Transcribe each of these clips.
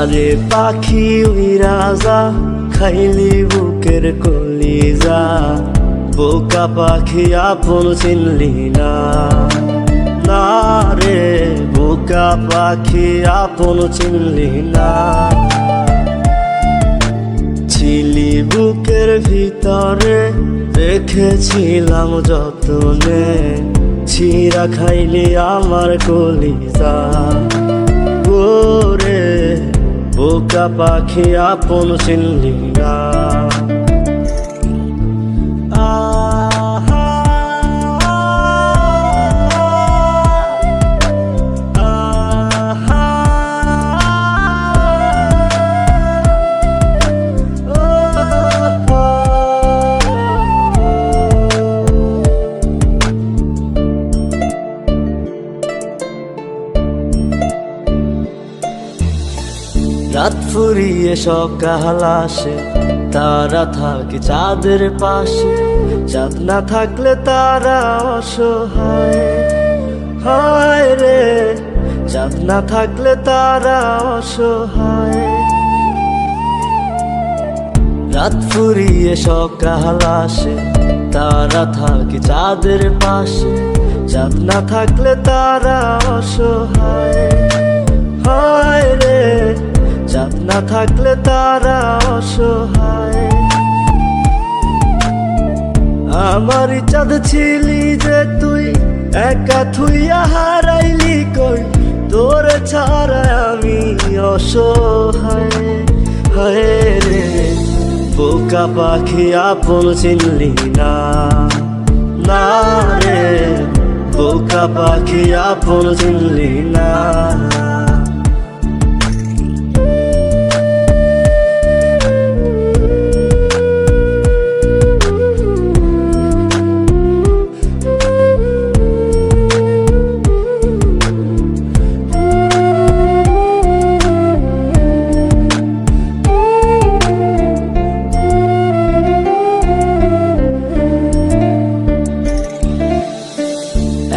যারে পাখি উইরা যা খাইলি বুকের কলিজা, বোকা পাখি আপন চিনলি না। না রে বোকা পাখি আপন চিনলি না। ছিলি বুকের ভিতরে রেখেছিলাম যতনে, ছিঁড়া খাইলি আমার কলিজা। ওরে বোকা পাখি আপন চিনলি না। রাত ফুরিয়ে সকাল আসে, তারা থাকে চাঁদের পাশে। চাঁদ না থাকলে তারা অসহায়, হায় রে চাঁদ না থাকলে তারা অসহায়। রাত ফুরিয়ে সকাল আসে, তারা থাকে চাঁদের পাশে। চাঁদ না থাকলে তারা অসহায়, হায় রে চাঁদ না থাকলে তারা অসহায়। আমার চাঁদ ছিলি যে তুই, একা থুইয়া হারাইলি কই। তোর ছাড়া আমি অসহায়, হায় রে বোকা পাখি আপন চিনলি না। না রে বোকা পাখি আপন চিনলি না।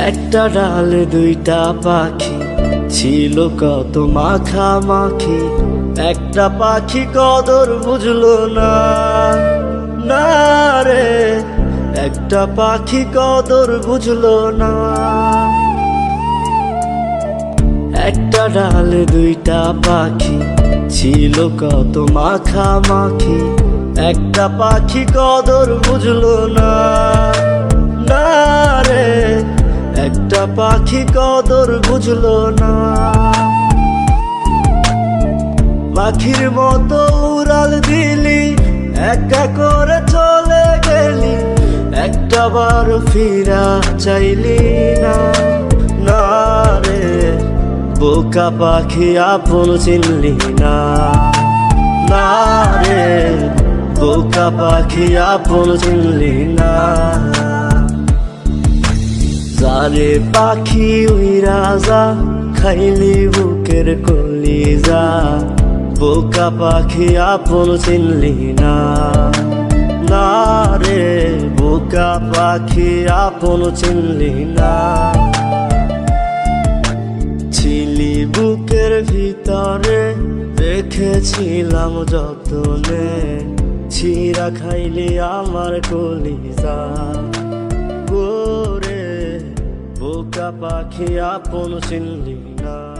একটা ডালে দুইটা পাখি, ছিল কত মাখামাখি। একটা পাখি কদর বুঝলো না। না রে একটা পাখি কদর বুঝলো না। একটা ডালে দুইটা পাখি, ছিল কত মাখামাখি। একটা পাখি কদর বুঝলো না। না রে একটা পাখি কদর বুঝলো না। পাখির মতো উড়াল দিলি, একা করে চলে গেলি। একটা বার ফিরা চাইলি না। না রে বোকা পাখি আপন চিনলি না। না রে বোকা পাখি আপন চিনলি না। যারে পাখি উইরা যা খাইলি বুকের কলিজা, বোকা পাখি আপন চিনলি না। না রে বোকা পাখি আপন চিনলি না। ছিলি বুকের ভিতরে রেখেছিলাম যতনে, ছিঁড়া খাইলি আমার কলিজা। ওরে বোকা পাখি আপন চিনলি না।